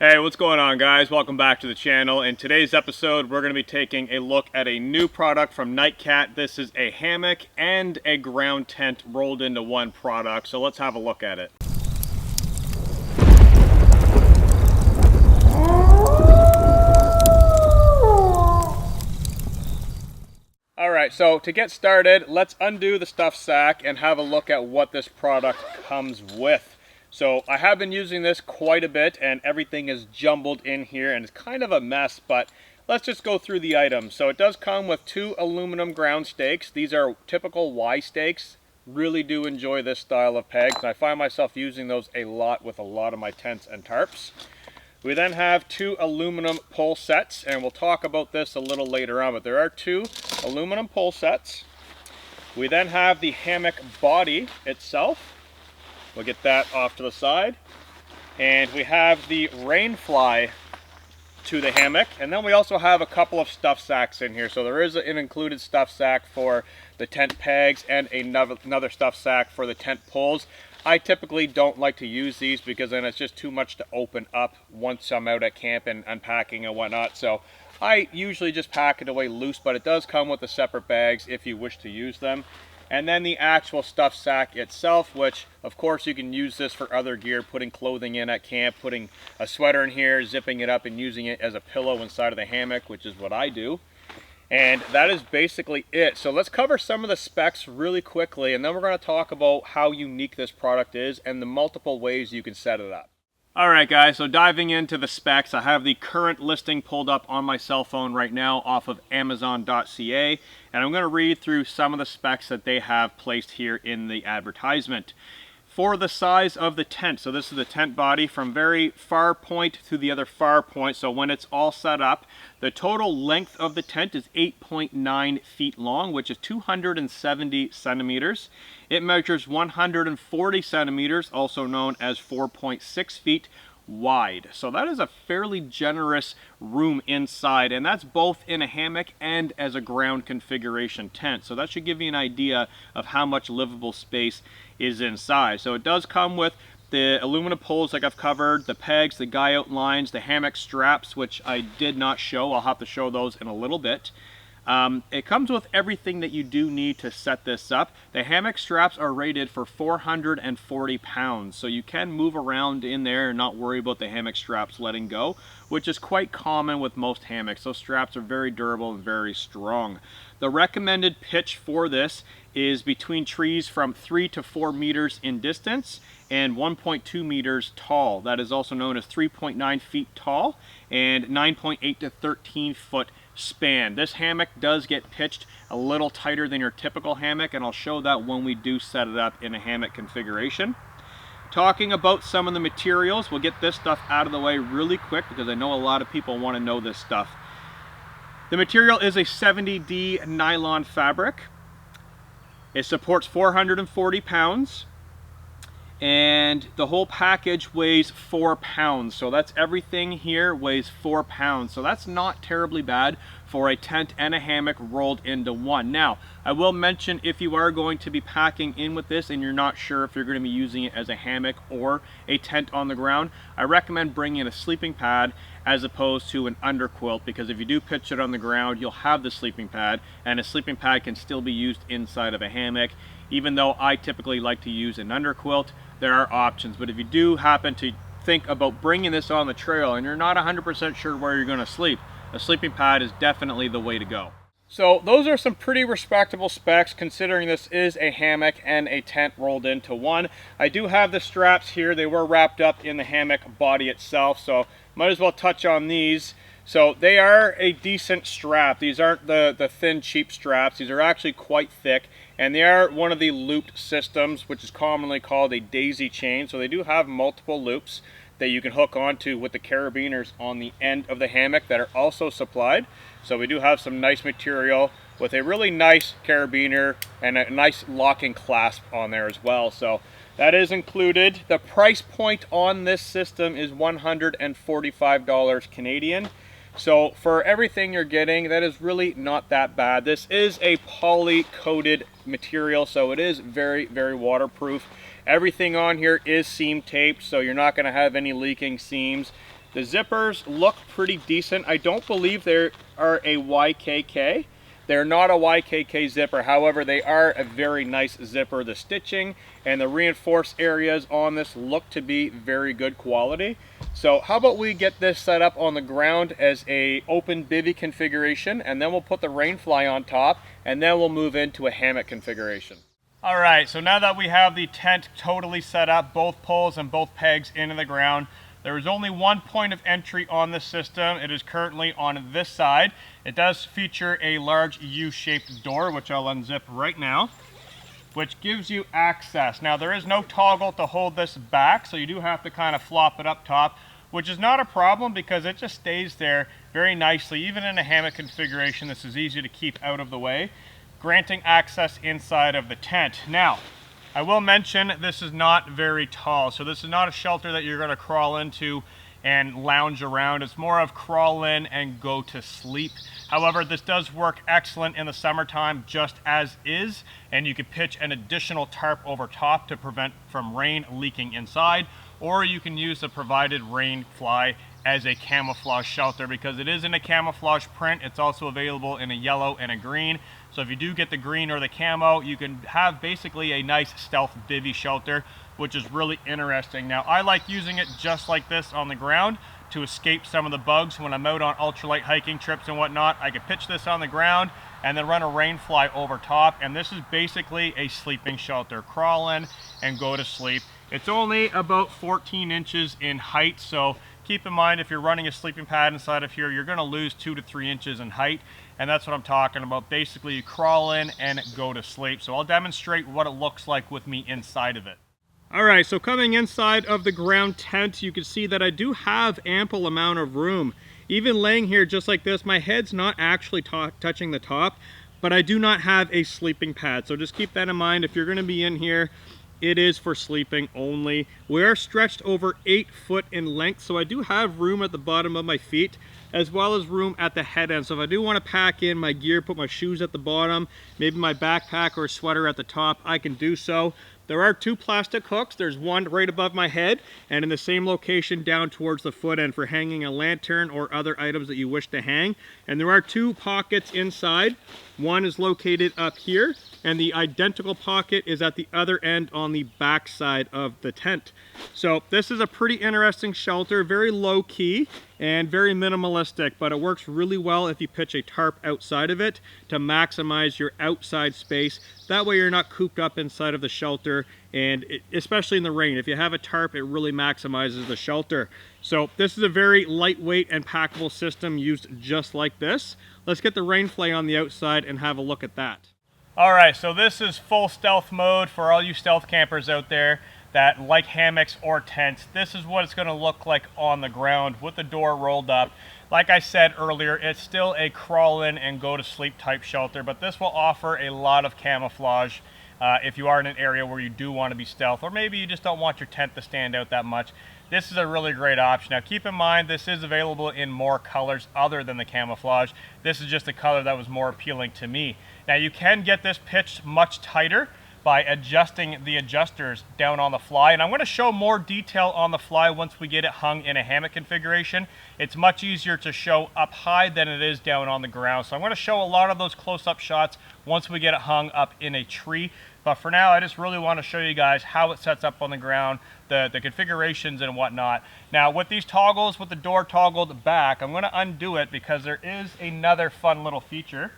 Hey, what's going on, guys? Welcome back to the channel. In today's episode, we're going to be taking a look at a new product from Nightcat. This is a hammock and a ground tent rolled into one product, so let's have a look at it. Alright, so to get started, let's undo the stuffed sack and have a look at what this product comes with. So I have been using this quite a bit and everything is jumbled in here and it's kind of a mess, but let's just go through the items. So it does come with 2 aluminum ground stakes. These are typical Y stakes. Really do enjoy this style of pegs, and I find myself using those a lot with a lot of my tents and tarps. We then have 2 aluminum pole sets, and we'll talk about this a little later on, but there are 2 aluminum pole sets. We then have the hammock body itself. We'll get that off to the side. And we have the rain fly to the hammock. And then we also have a couple of stuff sacks in here. So there is an included stuff sack for the tent pegs and another stuff sack for the tent poles. I typically don't like to use these because then it's just too much to open up once I'm out at camp and unpacking and whatnot. So I usually just pack it away loose, but it does come with the separate bags if you wish to use them. And then the actual stuff sack itself, which of course you can use this for other gear, putting clothing in at camp, putting a sweater in here, zipping it up and using it as a pillow inside of the hammock, which is what I do. And that is basically it. So let's cover some of the specs really quickly, and then we're going to talk about how unique this product is and the multiple ways you can set it up. Alright guys, so diving into the specs, I have the current listing pulled up on my cell phone right now off of Amazon.ca, and I'm going to read through some of the specs that they have placed here in the advertisement. For the size of the tent, so this is the tent body from very far point to the other far point, so when it's all set up, the total length of the tent is 8.9 feet long, which is 270 centimeters. It measures 140 centimeters, also known as 4.6 feet wide. So that is a fairly generous room inside, and that's both in a hammock and as a ground configuration tent. So that should give you an idea of how much livable space is inside. So it does come with the aluminum poles like I've covered, the pegs, the guy out lines, the hammock straps, which I did not show. I'll have to show those in a little bit. It comes with everything that you do need to set this up. The hammock straps are rated for 440 pounds, so you can move around in there and not worry about the hammock straps letting go, which is quite common with most hammocks. Those straps are very durable and very strong. The recommended pitch for this is between trees from 3 to 4 meters in distance and 1.2 meters tall. That is also known as 3.9 feet tall and 9.8 to 13 foot span. This hammock does get pitched a little tighter than your typical hammock, and I'll show that when we do set it up in a hammock configuration. Talking about some of the materials, we'll get this stuff out of the way really quick because I know a lot of people want to know this stuff. The material is a 70D nylon fabric. It supports 440 pounds. And the whole package weighs 4 pounds. So that's everything here weighs 4 pounds. So that's not terribly bad for a tent and a hammock rolled into one. Now, I will mention if you are going to be packing in with this and you're not sure if you're going to be using it as a hammock or a tent on the ground, I recommend bringing in a sleeping pad as opposed to an underquilt, because if you do pitch it on the ground, you'll have the sleeping pad, and a sleeping pad can still be used inside of a hammock. Even though I typically like to use an underquilt, there are options. But if you do happen to think about bringing this on the trail and you're not 100% sure where you're going to sleep, a sleeping pad is definitely the way to go. So those are some pretty respectable specs considering this is a hammock and a tent rolled into one. I do have the straps here. They were wrapped up in the hammock body itself, so might as well touch on these. So they are a decent strap. These aren't the thin, cheap straps. These are actually quite thick, and they are one of the looped systems, which is commonly called a daisy chain. So they do have multiple loops that you can hook onto with the carabiners on the end of the hammock that are also supplied. So we do have some nice material with a really nice carabiner and a nice locking clasp on there as well. So that is included. The price point on this system is $145 Canadian. So for everything you're getting, that is really not that bad. This is a poly coated material, so it is very, very waterproof. Everything on here is seam taped, so you're not going to have any leaking seams. The zippers look pretty decent. I don't believe they are a YKK. They're not a YKK zipper, however, they are a very nice zipper. The stitching and the reinforced areas on this look to be very good quality. So how about we get this set up on the ground as a open bivy configuration, and then we'll put the rainfly on top, and then we'll move into a hammock configuration. All right, so now that we have the tent totally set up, both poles and both pegs into the ground, there is only one point of entry on the system. It is currently on this side. It does feature a large U-shaped door, which I'll unzip right now, which gives you access. Now, there is no toggle to hold this back, so you do have to kind of flop it up top, which is not a problem because it just stays there very nicely. Even in a hammock configuration, this is easy to keep out of the way, granting access inside of the tent. Now, I will mention this is not very tall, so this is not a shelter that you're going to crawl into and lounge around. It's more of crawl in and go to sleep. However, this does work excellent in the summertime just as is, and you could pitch an additional tarp over top to prevent from rain leaking inside, or you can use the provided rain fly as a camouflage shelter because it is in a camouflage print. It's also available in a yellow and a green. So if you do get the green or the camo, you can have basically a nice stealth bivy shelter, which is really interesting. Now, I like using it just like this on the ground to escape some of the bugs. When I'm out on ultralight hiking trips and whatnot, I can pitch this on the ground and then run a rain fly over top. And this is basically a sleeping shelter. Crawl in and go to sleep. It's only about 14 inches in height, so keep in mind if you're running a sleeping pad inside of here, you're going to lose 2 to 3 inches in height, and that's what I'm talking about. Basically, you crawl in and go to sleep. So I'll demonstrate what it looks like with me inside of it. All right, so coming inside of the ground tent, you can see that I do have ample amount of room. Even laying here just like this, my head's not actually touching the top, but I do not have a sleeping pad. So just keep that in mind. If you're going to be in here, it is for sleeping only. We are stretched over 8 foot in length, so I do have room at the bottom of my feet as well as room at the head end. So if I do want to pack in my gear, put my shoes at the bottom, maybe my backpack or sweater at the top, I can do so. There are 2 plastic hooks. There's one right above my head and in the same location down towards the foot end for hanging a lantern or other items that you wish to hang. And there are 2 pockets inside. One is located up here, and the identical pocket is at the other end on the back side of the tent. So this is a pretty interesting shelter, very low key and very minimalistic, but it works really well if you pitch a tarp outside of it to maximize your outside space. That way you're not cooped up inside of the shelter, and especially in the rain. If you have a tarp, it really maximizes the shelter. So this is a very lightweight and packable system used just like this. Let's get the rain fly on the outside and have a look at that. All right, so this is full stealth mode for all you stealth campers out there that like hammocks or tents. This is what it's going to look like on the ground with the door rolled up. Like I said earlier, it's still a crawl in and go to sleep type shelter, but this will offer a lot of camouflage if you are in an area where you do want to be stealth, or maybe you just don't want your tent to stand out that much. This is a really great option. Now keep in mind, this is available in more colors other than the camouflage. This is just a color that was more appealing to me. Now you can get this pitched much tighter by adjusting the adjusters down on the fly, and I'm going to show more detail on the fly once we get it hung in a hammock configuration. It's much easier to show up high than it is down on the ground, so I'm going to show a lot of those close-up shots once we get it hung up in a tree. But for now, I just really want to show you guys how it sets up on the ground, the configurations and whatnot. Now with these toggles, with the door toggled back, I'm going to undo it because there is another fun little feature.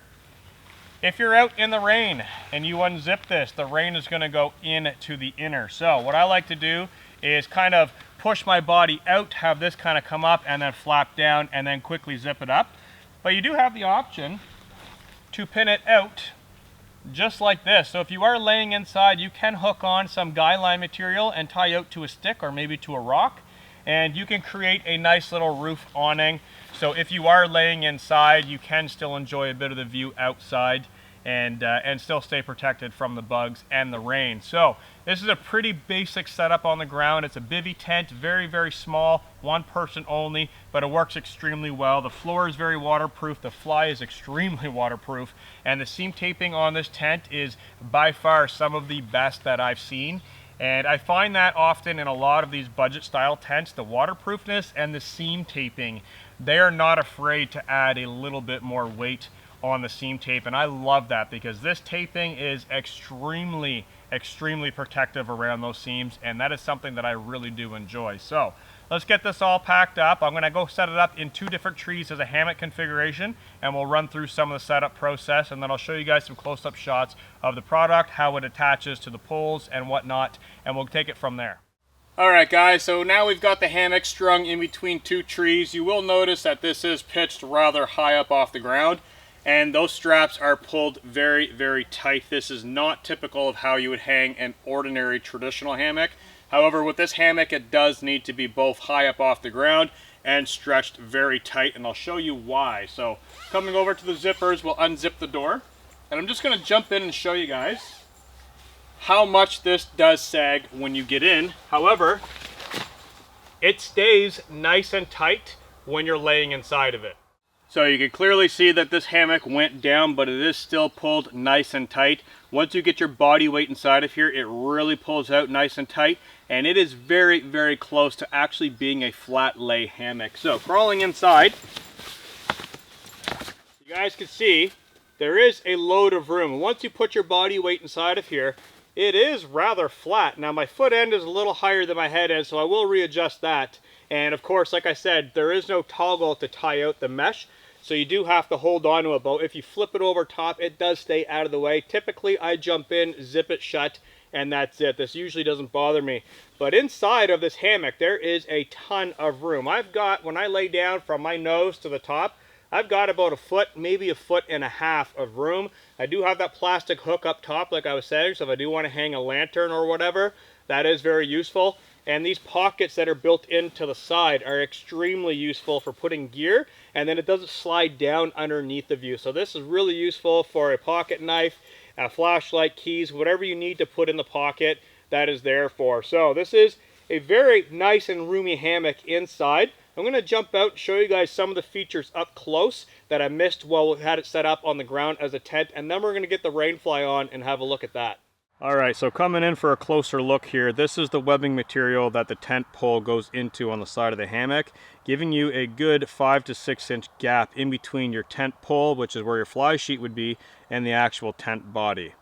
If you're out in the rain and you unzip this, the rain is going to go into the inner. So what I like to do is kind of push my body out, have this kind of come up and then flap down and then quickly zip it up. But you do have the option to pin it out just like this. So if you are laying inside, you can hook on some guy line material and tie out to a stick or maybe to a rock, and you can create a nice little roof awning. So if you are laying inside, you can still enjoy a bit of the view outside and still stay protected from the bugs and the rain. So this is a pretty basic setup on the ground. It's a bivy tent, very, very small, 1 person only, but it works extremely well. The floor is very waterproof, the fly is extremely waterproof, and the seam taping on this tent is by far some of the best that I've seen. And I find that often in a lot of these budget style tents, the waterproofness and the seam taping, they are not afraid to add a little bit more weight on the seam tape, and I love that because this taping is extremely protective around those seams, and that is something that I really do enjoy. So let's get this all packed up. I'm going to go set it up in 2 different trees as a hammock configuration, and we'll run through some of the setup process, and then I'll show you guys some close-up shots of the product, how it attaches to the poles and whatnot, and we'll take it from there. Alright guys, so now we've got the hammock strung in between 2 trees. You will notice that this is pitched rather high up off the ground, and those straps are pulled very tight. This is not typical of how you would hang an ordinary traditional hammock. However, with this hammock, it does need to be both high up off the ground and stretched very tight, and I'll show you why. So coming over to the zippers, we'll unzip the door, and I'm just going to jump in and show you guys how much this does sag when you get in. However, it stays nice and tight when you're laying inside of it. So you can clearly see that this hammock went down, but it is still pulled nice and tight. Once you get your body weight inside of here, it really pulls out nice and tight, and it is very close to actually being a flat lay hammock. So crawling inside, you guys can see there is a load of room. Once you put your body weight inside of here, it is rather flat. Now my foot end is a little higher than my head end, so I will readjust that. And of course, like I said, there is no toggle to tie out the mesh, so you do have to hold on to a boat. If you flip it over top, it does stay out of the way. Typically, I jump in, zip it shut, and that's it. This usually doesn't bother me. But inside of this hammock, there is a ton of room. I've got, when I lay down from my nose to the top, I've got about 1 foot, maybe 1.5 feet of room. I do have that plastic hook up top, like I was saying, so if I do want to hang a lantern or whatever, that is very useful. And these pockets that are built into the side are extremely useful for putting gear, and then it doesn't slide down underneath of you. So this is really useful for a pocket knife, a flashlight, keys, whatever you need to put in the pocket, that is there for. So this is a very nice and roomy hammock inside. I'm going to jump out and show you guys some of the features up close that I missed while we had it set up on the ground as a tent, and then we're going to get the rainfly on and have a look at that. Alright, so coming in for a closer look here, this is the webbing material that the tent pole goes into on the side of the hammock, giving you a good 5 to 6 inch gap in between your tent pole, which is where your fly sheet would be, and the actual tent body.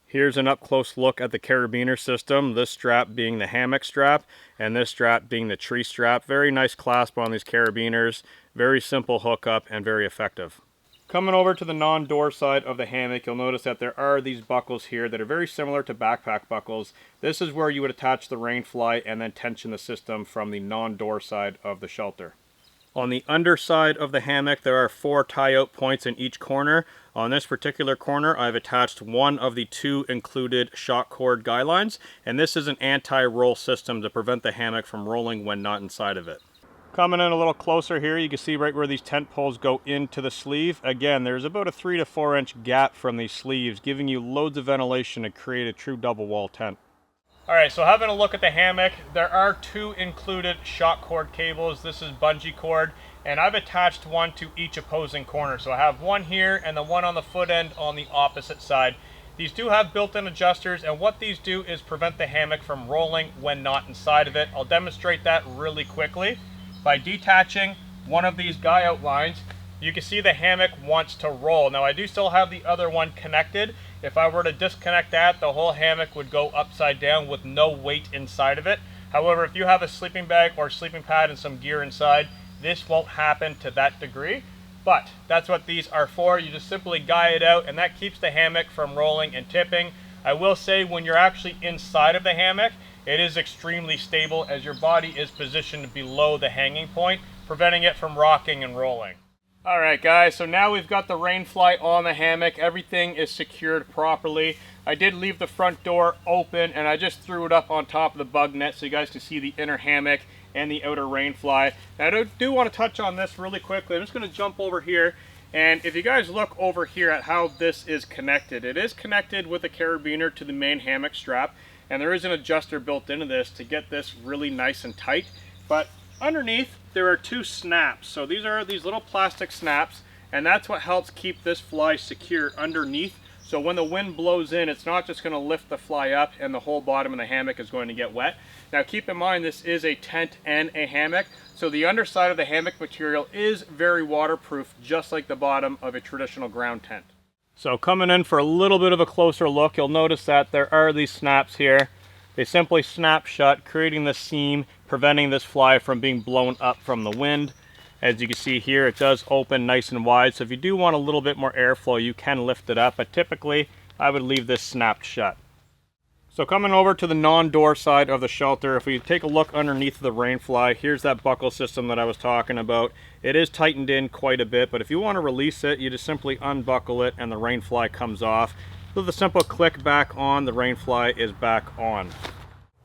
Here's an up close look at the carabiner system, this strap being the hammock strap, and this strap being the tree strap. Very nice clasp on these carabiners, very simple hookup, and very effective. Coming over to the non-door side of the hammock, you'll notice that there are these buckles here that are very similar to backpack buckles. This is where you would attach the rain fly and then tension the system from the non-door side of the shelter. On the underside of the hammock, there are 4 tie-out points in each corner. On this particular corner, I've attached one of the 2 included shock cord guy lines, and this is an anti-roll system to prevent the hammock from rolling when not inside of it. Coming in a little closer here, you can see right where these tent poles go into the sleeve. Again, there's about a 3 to 4 inch gap from these sleeves, giving you loads of ventilation to create a true double wall tent. Alright, so having a look at the hammock, there are 2 included shock cord cables. This is bungee cord, and I've attached one to each opposing corner. So I have one here and the one on the foot end on the opposite side. These do have built-in adjusters, and what these do is prevent the hammock from rolling when not inside of it. I'll demonstrate that really quickly. By detaching one of these guy out lines, you can see the hammock wants to roll. Now I do still have the other one connected. If I were to disconnect that, the whole hammock would go upside down with no weight inside of it. However, if you have a sleeping bag or sleeping pad and some gear inside, this won't happen to that degree. But that's what these are for. You just simply guy it out, and that keeps the hammock from rolling and tipping. I will say, when you're actually inside of the hammock, it is extremely stable as your body is positioned below the hanging point, preventing it from rocking and rolling. Alright guys, so now we've got the rain fly on the hammock. Everything is secured properly. I did leave the front door open, and I just threw it up on top of the bug net so you guys can see the inner hammock and the outer rain fly. Now, I do want to touch on this really quickly. I'm just going to jump over here, and if you guys look over here at how this is connected, it is connected with a carabiner to the main hammock strap, and there is an adjuster built into this to get this really nice and tight. But underneath, there are 2 snaps. So these are these little plastic snaps, and that's what helps keep this fly secure underneath, So when the wind blows in, it's not just going to lift the fly up and the whole bottom of the hammock is going to get wet. Now keep in mind, this is a tent and a hammock, so the underside of the hammock material is very waterproof, just like the bottom of a traditional ground tent. So coming in for a little bit of a closer look, you'll notice that there are these snaps here. They simply snap shut, creating the seam, preventing this fly from being blown up from the wind. As you can see here, it does open nice and wide, so if you do want a little bit more airflow, you can lift it up, but typically I would leave this snapped shut. So coming over to the non-door side of the shelter, if we take a look underneath the rain fly, here's that buckle system that I was talking about. It is tightened in quite a bit, but if you want to release it, you just simply unbuckle it and the rain fly comes off. With a simple click back on, the rain fly is back on.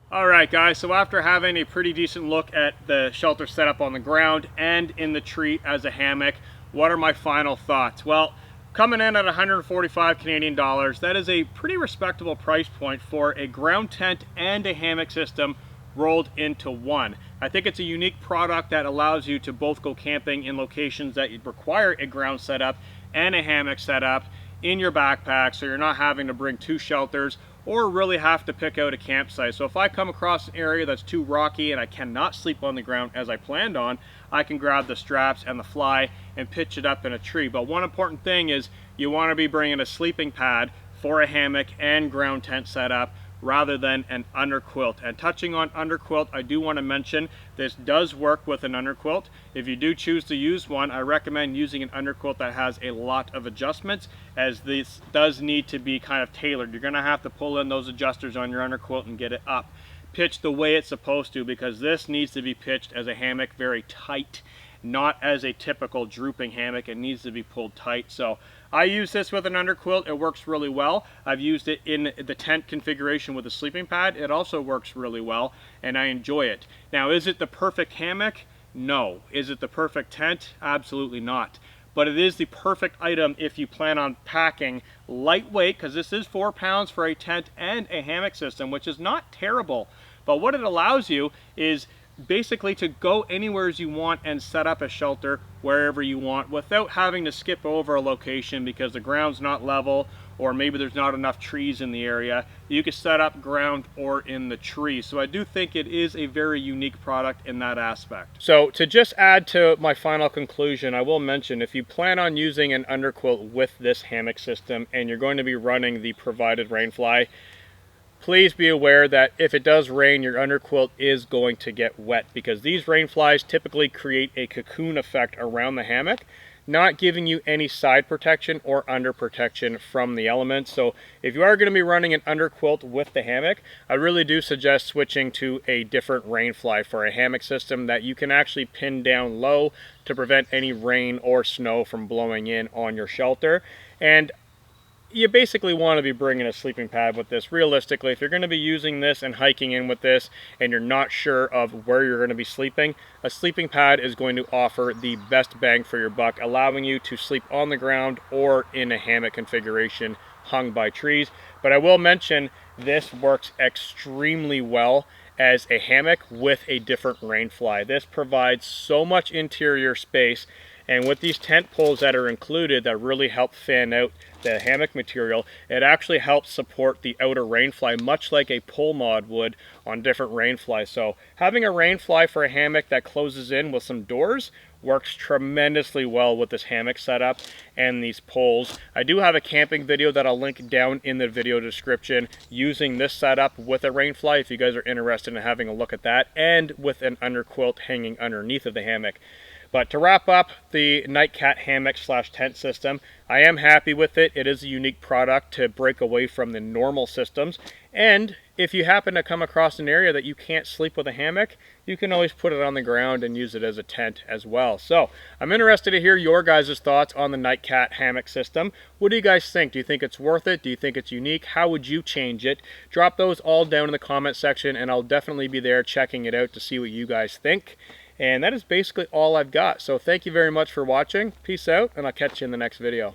Alright guys, so after having a pretty decent look at the shelter setup on the ground and in the tree as a hammock, what are my final thoughts? Well, coming in at 145 Canadian dollars, that is a pretty respectable price point for a ground tent and a hammock system rolled into one. I think it's a unique product that allows you to both go camping in locations that require a ground setup and a hammock setup in your backpack, so you're not having to bring two shelters or really have to pick out a campsite. So if I come across an area that's too rocky and I cannot sleep on the ground as I planned on, I can grab the straps and the fly and pitch it up in a tree. But one important thing is you want to be bringing a sleeping pad for a hammock and ground tent setup rather than an underquilt. And touching on underquilt, I do want to mention this does work with an underquilt. If you do choose to use one, I recommend using an underquilt that has a lot of adjustments, as this does need to be kind of tailored. You're going to have to pull in those adjusters on your underquilt and get it up pitched the way it's supposed to, because this needs to be pitched as a hammock very tight, not as a typical drooping hammock. It needs to be pulled tight. So I use this with an underquilt. It works really well. I've used it in the tent configuration with a sleeping pad. It also works really well and I enjoy it. Now, is it the perfect hammock? No. Is it the perfect tent? Absolutely not. But it is the perfect item if you plan on packing lightweight, because this is 4 pounds for a tent and a hammock system, which is not terrible. But what it allows you is basically to go anywhere as you want and set up a shelter wherever you want without having to skip over a location because the ground's not level, or maybe there's not enough trees in the area. You can set up ground or in the tree. So I do think it is a very unique product in that aspect. So to just add to my final conclusion, I will mention, if you plan on using an underquilt with this hammock system and you're going to be running the provided rain fly, please be aware that if it does rain, your underquilt is going to get wet, because these rain flies typically create a cocoon effect around the hammock, not giving you any side protection or under protection from the elements. So if you are going to be running an underquilt with the hammock, I really do suggest switching to a different rain fly for a hammock system that you can actually pin down low to prevent any rain or snow from blowing in on your shelter. And you basically want to be bringing a sleeping pad with this. Realistically, if you're going to be using this and hiking in with this and you're not sure of where you're going to be sleeping, a sleeping pad is going to offer the best bang for your buck, allowing you to sleep on the ground or in a hammock configuration hung by trees. But I will mention, this works extremely well as a hammock with a different rain fly. This provides so much interior space, and with these tent poles that are included that really help fan out the hammock material, it actually helps support the outer rain fly, much like a pole mod would on different rain flies. So having a rain fly for a hammock that closes in with some doors works tremendously well with this hammock setup and these poles. I do have a camping video that I'll link down in the video description using this setup with a rain fly if you guys are interested in having a look at that, and with an underquilt hanging underneath of the hammock. But to wrap up the Nightcat hammock / tent system, I am happy with it. It is a unique product to break away from the normal systems. And if you happen to come across an area that you can't sleep with a hammock, you can always put it on the ground and use it as a tent as well. So I'm interested to hear your guys' thoughts on the Nightcat hammock system. What do you guys think? Do you think it's worth it? Do you think it's unique? How would you change it? Drop those all down in the comment section and I'll definitely be there checking it out to see what you guys think. And that is basically all I've got. So thank you very much for watching. Peace out, and I'll catch you in the next video.